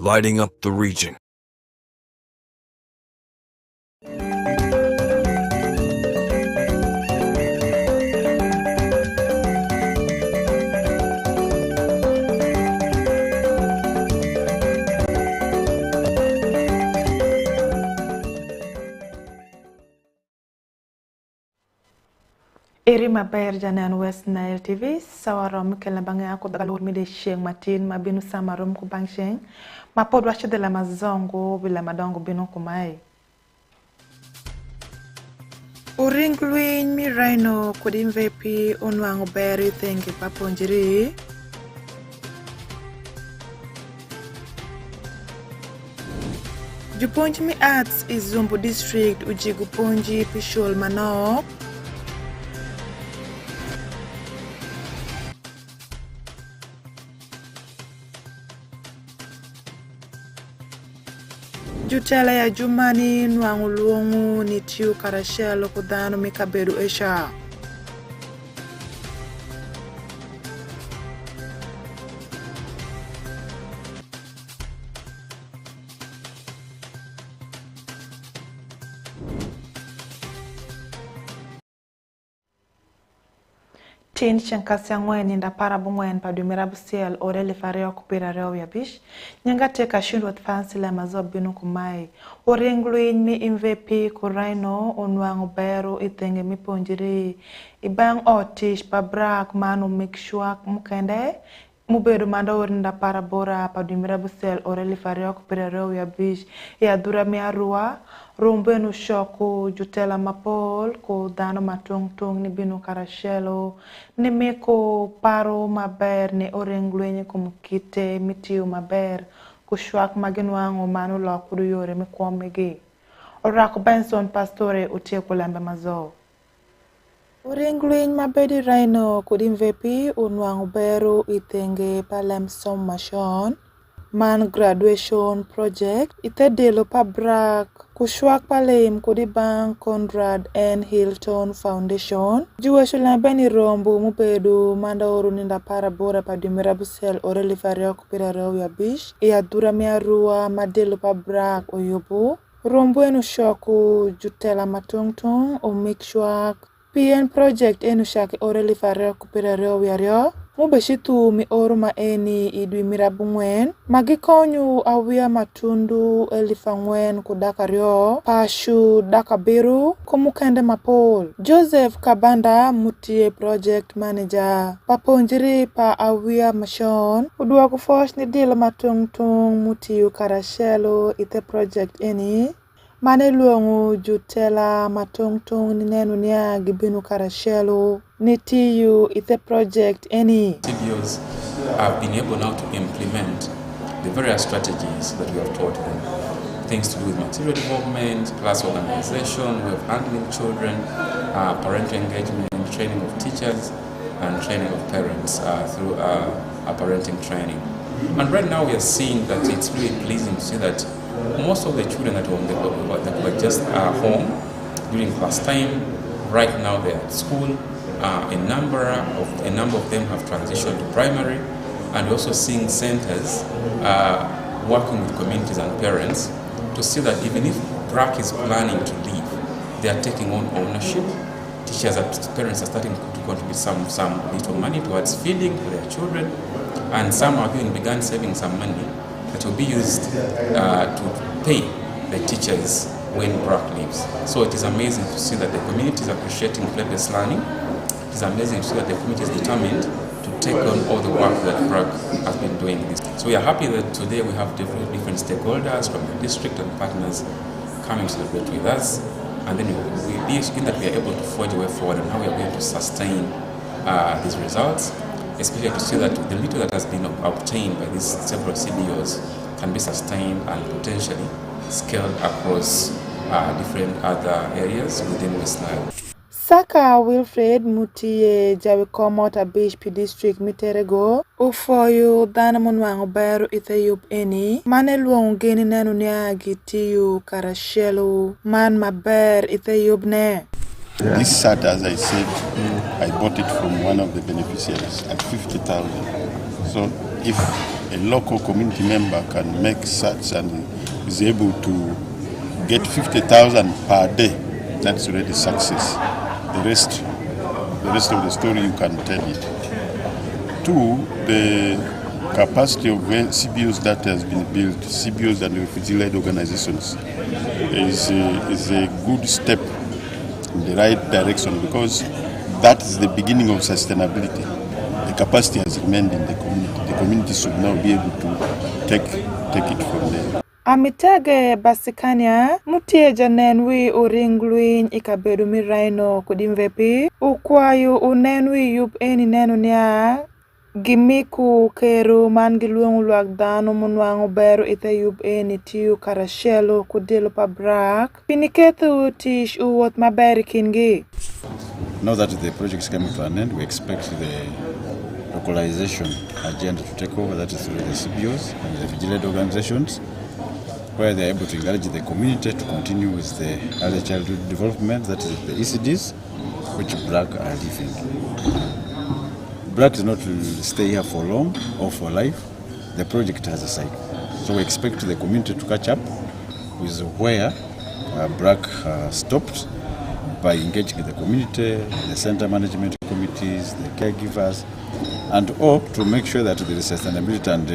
lighting up the region. Eri maber janan West Nile TV sawarom kela bange ako dagalur mi de sheng matin mabinu samarom ku bangsheng mapod wache de la mazongo bila madongo binu kumai Uringluin mi rhino kudim vepi onwango beri thengi paponjiri Juponji mi arts izumbu district ujigu ponji pishol manok Jutela ya jumani nwangu luongu ni tiu karashelo kudhano mikabedu esha. Tin shankasya ngwen inda para bungwen pa dumira busiel orele fareo kupira reo ya bish nyanga teka shindu atfansi la mazob binu kumai orengluin mi MVP kuraino onwangu beru itenge mi ponjiri ibang otish pa brak manu mikshwak mukende mubedu manda orinda para bora pa dumira busiel orele fareo kupira reo ya bish ya dura mi arua Rumbenu shoku jutela mapol ko dano matong ni binu karashelo ni meko paro maber ni orengluenye kumkite mitiu maber kushwak maginwango manu lokudu yore mikwomegi Orako Benson pastore utie kulembe mazo Orengluenye mabedi rhino kudimvepi unwango beru itenge palem som mashon Man graduation project ite delo pa brak kushwak palem kudibang Conrad N. Hilton Foundation juwe shula beni rombo mupedu manda oru ninda para bora pa dumira busel oreli faria kupira reo ya bish ya dura mia rua madelo pa brak oyobu rombo enu shoku jutela matungtung o mikshwak PN project enu shaki oreli faria kupira reo ya reo Mubeshitu mi oruma eni idwi mirabungwen magikonyu awia matundu elifangwen kudaka rio pashu daka biru kumukende mapol Joseph Kabanda mutie project manager paponjiri pa awia mashon udua kufosh ni dila matungtung mutiu karashelo ite project eni Mane luongu jutela matungtung ni nenu niya gibinu karashelo Nitiyu ite project any. CBOs have been able now to implement the various strategies that we have taught them. Things to do with material development, class organization, way of handling children, parental engagement, training of teachers, and training of parents through parenting training. And right now we are seeing that it's really pleasing to see that most of the children that were just home during class time, right now they're at school. A number of them have transitioned to primary, and we're also seeing centers working with communities and parents to see that even if BRAC is planning to leave, they are taking on ownership. Teachers and parents are starting to contribute some little money towards feeding for their children, and some have even begun saving some money that will be used to pay the teachers when BRAC leaves. So it is amazing to see that the community is appreciating play-based learning. It's amazing to see that the community is determined to take on all the work that BRAC has been doing. So we are happy that today we have different stakeholders from the district and partners coming to celebrate with us. And then we in that we are able to forge a way forward and how we are going to sustain these results, especially to see that the little that has been obtained by these several CBOs can be sustained and potentially scaled across different other areas within West Nile. Saka Wilfred Mutie jawi komota BHP district miterego ufoyu dana munwango beru ithayub eni mane luongu geni nenu niagi tiyu karashelo man maber ithayub ne. This shirt, as I said, I bought it from one of the beneficiaries at 50,000. So if a local community member can make such and is able to get 50,000 per day, that's already success. The rest of the story you can tell it. Two, the capacity of CBOs that has been built, CBOs and refugee-led organizations, is a good step in the right direction, because that is the beginning of sustainability. The capacity has remained in the community. The community should now be able to take it from there. Amitage basikania mutie janenwi uringluin ikabedu miraino kudimvepi ukwayo unenwi yup eni nenu nia gimiku keru man giluong luak dano munwango beru ite yup eni tiu karashelo kudilu pabrak pinikethu tish uwot maberi kingi. Now that the project is coming to an end, we expect the localization agenda to take over, that is through the CBOs and the vigilante organizations, where they are able to encourage the community to continue with the early childhood development, that is the ECDs, which BRAC are living. BRAC does not stay here for long or for life. The project has a cycle. So we expect the community to catch up with where BRAC stopped, by engaging the community, the center management committees, the caregivers, and all to make sure that there is sustainability and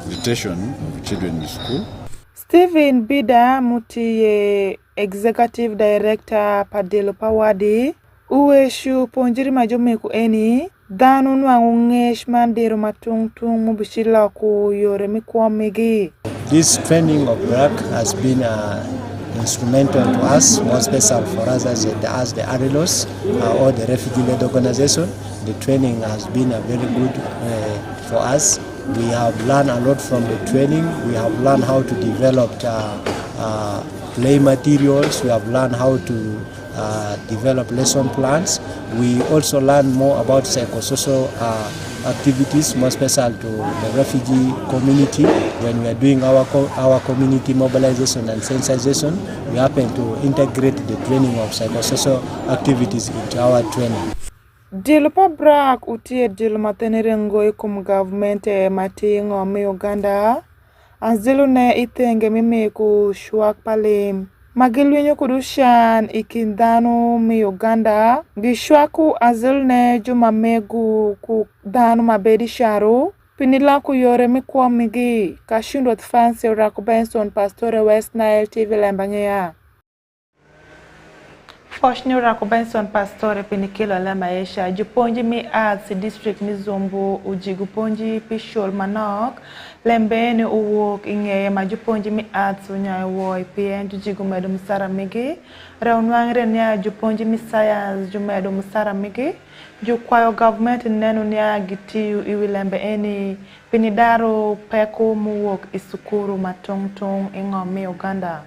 retention of children in school. Stephen Bida Mutiye, Executive Director Padelo Pawadi, uweshu ponjiri majomeku eni, danu nwangungesh mandero matungtung mubishila ku yore mikwamigi. This training of BRAC has been instrumental to us, more special for us as the ARILOS or the refugee-led organization. The training has been very good for us. We have learned a lot from the training. We have learned how to develop play materials. We have learned how to develop lesson plans. We also learn more about psychosocial activities, more special to the refugee community. When we are doing our community mobilization and sensitization, we happen to integrate the training of psychosocial activities into our training. Dilupa BRAC utie dilu matenerengo ikum government mati ngome Uganda anzilu ne itenge mime ku shuak palim magilwenyo kudushan ikindanu mi Uganda gishwaku anzilu ne jumamegu ku danu mabedi sharu pinila ku yore mikwa migi kashindo tfansi Uraku Benson Pastore West Nile TV LEMB ANGEYA. Foshni Uraku Benson Pastore pinikilo LEMB ANGEYA juponji mi arts district mizumbu ujigu ponji pishol manok lembeni uwok Angeya majuponji mi arts unyayo woi pien jujigu medu musara migi raunwangre nya juponji mi science jumedu musara migi jukwayo government nenu nya gitiu iwi lembe eni pinidaro peku muwok isukuru matungtung ingome Uganda.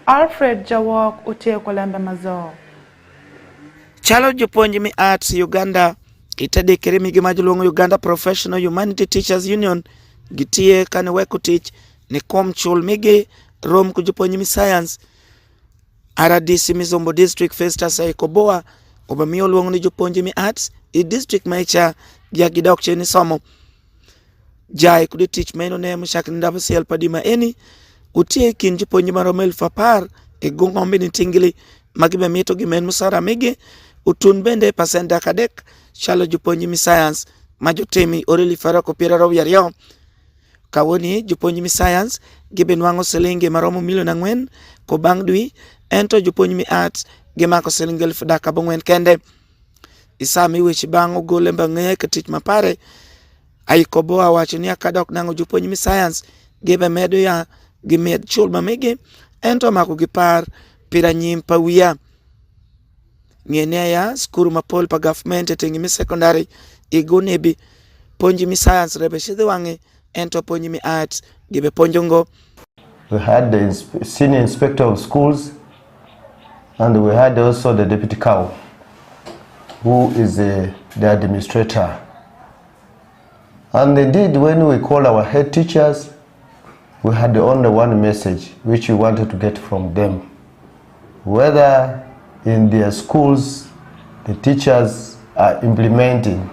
Alfred Jawok utie kwa lembe mazo. Chalo juponji mi arts Uganda itade keremi gimajulongo Uganda Professional Humanity Teachers Union gitie kane weku teach ni kom chul migi rom kujuponji mi science RDC Mizombo District Festus Aikoboa obamiyo luongo ni juponji mi arts i district maicha gidok cheni somo jai kudu teach meno ne mushakni ndabu siel padima eni utie kin juponji maromel fapar gungombe ni tingili magibe mito gimen musara migi utun bende pasenda kadek chalo juponji mi science majutemi orili farako piraro yariyo kawoni juponji mi science gibenwango selingi maromo milion 4 ko bangdui ento juponji mi arts gimako selingel fdaka bongwen kende isami wechi bango go LEMB ANGEYA ketich mapare Aikoboa wacho ni akadok nango juponji mi science gibe medo ya gimed chul mamigi ento mako gipar piranyim pawia ngene ya skuru mapol pa government tengi mi secondary igonebi ponji mi science rebe shidhi wange ento ponji mi arts gibe ponjongo. We had the senior inspector of schools and we had also the deputy cow who is the administrator. And indeed when we call our head teachers, we had only one message which we wanted to get from them. Whether in their schools the teachers are implementing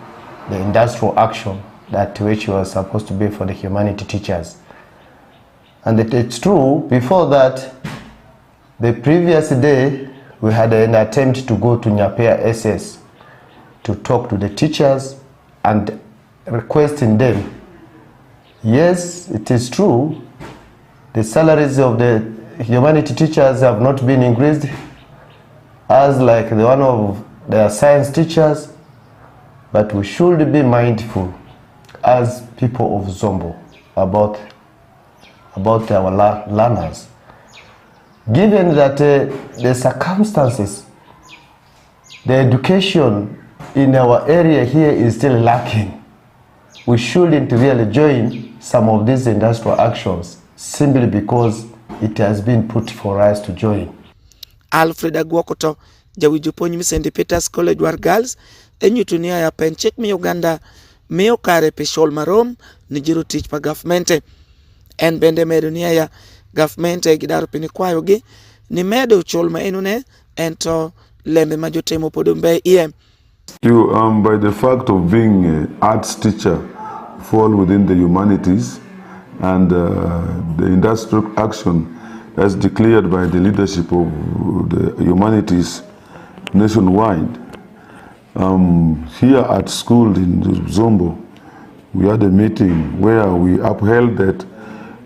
the industrial action that which was supposed to be for the humanity teachers. And it's true, before that, the previous day, we had an attempt to go to Nyapea SS to talk to the teachers and requesting them. Yes, it is true, the salaries of the humanity teachers have not been increased as like the one of their science teachers, but we should be mindful as people of Zombo about our learners. Given that the circumstances, the education in our area here is still lacking, we shouldn't really join some of these industrial actions simply because it has been put for us to join. Alfred Agwokoto, jawijuponyi mi St. Peter's College war Girls, enyutunia ya penchek mi Uganda, miyo kare peshol marom, nijiru tich pa governmente. En bende medunia ya governmente gidaru pinikwayo gi, ni medo chol ma enune, ento lembe majotemo podumbe iye. You, by the fact of being an arts teacher, fall within the humanities, and the industrial action as declared by the leadership of the humanities nationwide. Here at school in Zombo, we had a meeting where we upheld that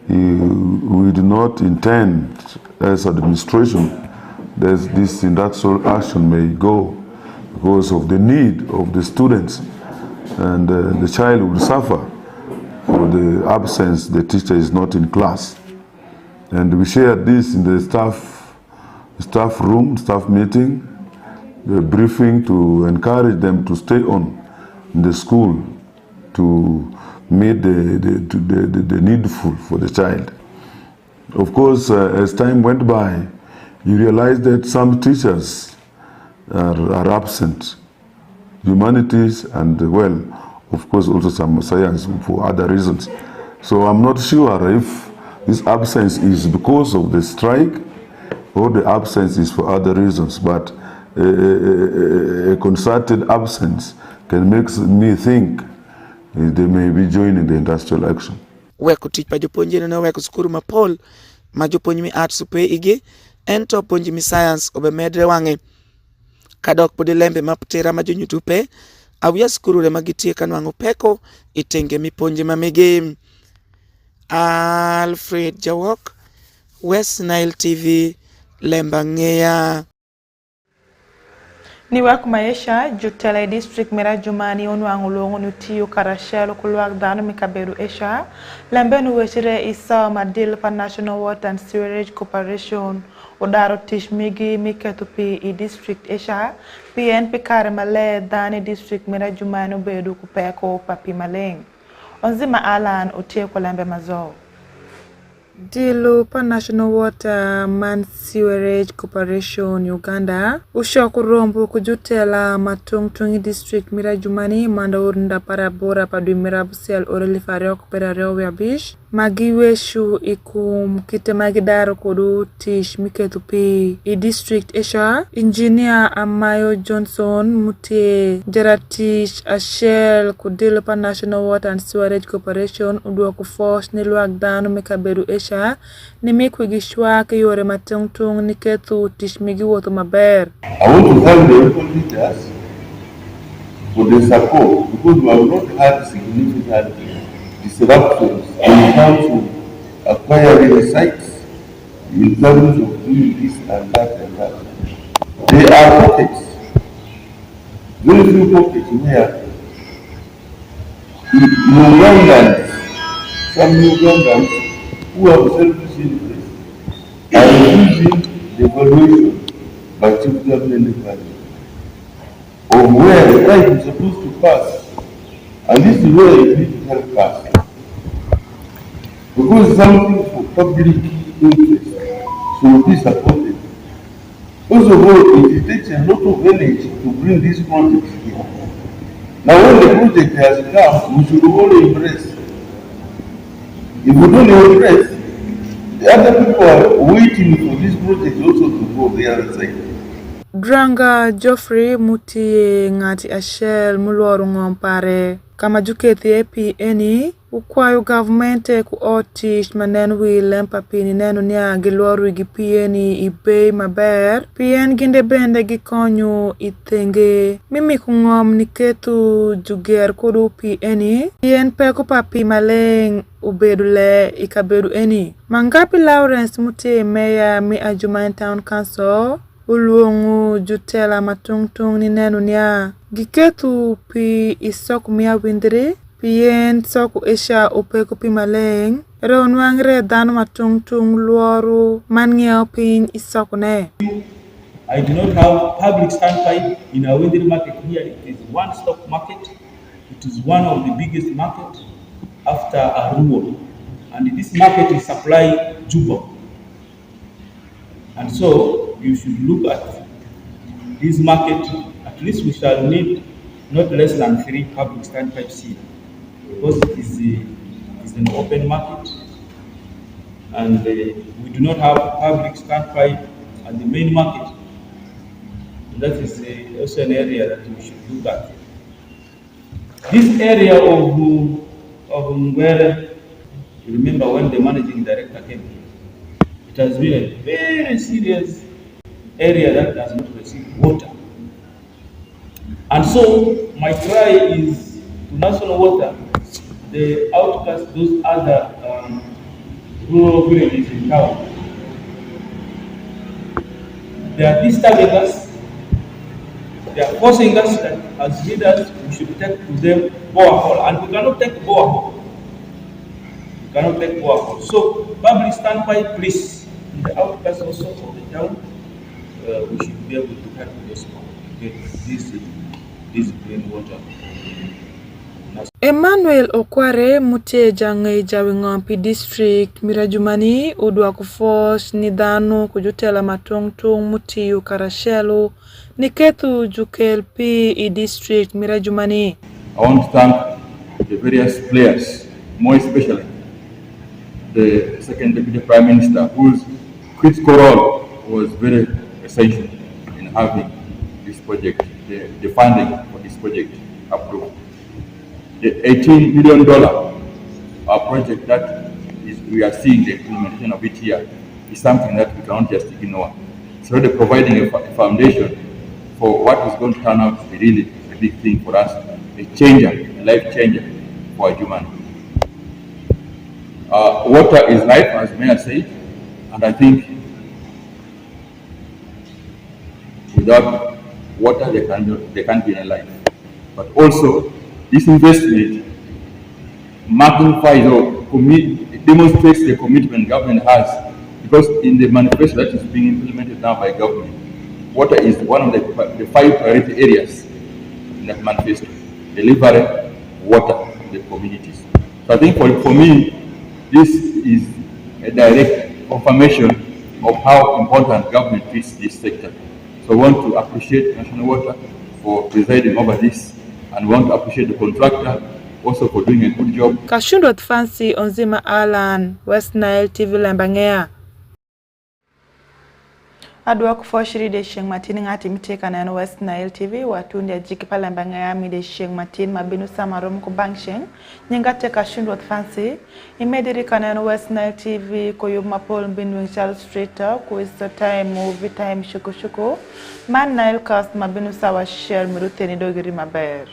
we do not intend as administration that this industrial action may go because of the need of the students, and the child will suffer for the absence, the teacher is not in class. And we shared this in the staff room, staff meeting, the briefing to encourage them to stay on in the school to meet the needful for the child. Of course, as time went by, you realize that some teachers are absent, humanities and, well, of course also some science for other reasons. So I'm not sure if this absence is because of the strike or the absence is for other reasons, but a concerted absence can make me think they may be joining the industrial action. Weko teach pa joponji no weko skuru mapol ma joponji mi art supe igi ento ponji mi science obe medre wange kadok podi lembe maptera ma jonyutupe awia skuru le magitie kanwango peko itenge mi ponji mamege. Alfred Jawok, West Nile TV, LEMB ANGEYA. Ni wak maisha jutele district mera jumani onu angulongo nutiyu karashelo kulwak dano mikaberu esha lambenu wechire isa madil pa National Water and Sewerage Corporation odaro tishmigi miketupi i district esha PNP kare male dani district mera jumani bedu kupeko papi maleng onzima alan utie kwa lambe mazo. Dilu pa National Water and Sewerage Corporation Uganda ushoku rombo kujutela matungtungi district mira jumani manda urunda para bora pa duimira busel oreli fareo kupera reo ya bish magiweshu ikum kite magidaro kudu tish miketupi i district esha engineer Amayo Johnson mutie jeratish ashel kudilu pa National Water and Sewerage Corporation udua kuforce niluak dano mikaberu esha nimikugishwa ke yore matungtung niketu tishmigi woto maber. I want to thank the local leaders for the support because we have not had significant disruptions in terms of acquiring the sites, in terms of doing this and that and that. There are pockets, very few pockets where Ugandans, some Ugandans who have selfish interest are using the valuation by chief government of where the right is supposed to pass, and this is where it needs to help us. Because something for public interest should be supported. First of all, it takes a lot of energy to bring these projects here. Now when the project has come, we should all embrace. If we don't embrace, the other people are waiting for this project also to go the other side. Dranga Geoffrey muti ngati ashel mulwaru ngompare kama jukethi pi eni ukwayo government ku otich manen wi lempa pi ni neno nia gilwaru gi pi eni ibe maber pien ginde bende gikonyo itenge mimi kungom niketu juger kudu pi eni pien peko pa pi maleng ubedule ikabedu eni Mangapi Lawrence Mutie Meya mi Ajumain Town Council Uluongu jutela matungtung ni nenu niya giketu pi isok miya windiri pien soku isha upeku pi maleng reunwangre dano matungtung luoru mangeo pin isok ne. I do not have public standpipe in our windiri market here. It is one stock market. It is one of the biggest market after Arua, and this market is supplying Juba. And so you should look at this market. At least we shall need not less than 3 public standpipes here, because it is an open market, and we do not have public standpipe at the main market. That is also an area that we should look at. This area of Ngwere, you remember when the managing director came here, it has been a very serious area that does not receive water. And so my cry is to National Water, the outcasts, those other rural villages in town. They are disturbing us. They are forcing us that as leaders we should take to them borehole, and we cannot take borehole. We cannot take borehole. So public standpipe, please. In the outcasts also of the town, we should be able to help those people get this clean water. Emmanuel Okware Mutie Jangai Jawingompi District Mirajumani udwa kuforce nidhanu kujutela matungtung Mutiu Karashelu Niketu Jukelpi I District Mirajumani. I want to thank the various players, more especially the Second Deputy Prime Minister, whose critical role was very essential in having this project, the funding for this project approved. The $18 million project that we are seeing the implementation of it here is something that we cannot just ignore. It's already providing a foundation for what is going to turn out to be really a big thing for us, a changer, a life changer for a human. Water is life, as Mayor said, and I think without water there can't be any life. But also, this investment magnifies or demonstrates the commitment government has, because in the manifesto that is being implemented now by government, water is one of the 5 priority areas in that manifesto, delivering water to the communities. So I think for me, this is a direct confirmation of how important government treats this sector. So I want to appreciate National Water for presiding over this, and want to appreciate the contractor also for doing a good job. Kashundot Fancy Onzima Alan, West Nile TV LEMB ANGEYA. Adwa kufoshiri de Sheng Martin ngati miteka na West Nile TV watundi ajiki pala LEMB ANGEYA mi de Sheng Martin mabinu samarom kubang Sheng nyingate Kashundot Fancy imediri kana West Nile TV koyub mapol mbinu Charles Street kuiso time movie time shuku man Nile cast mabinu sawa share miruteni dogiri maber.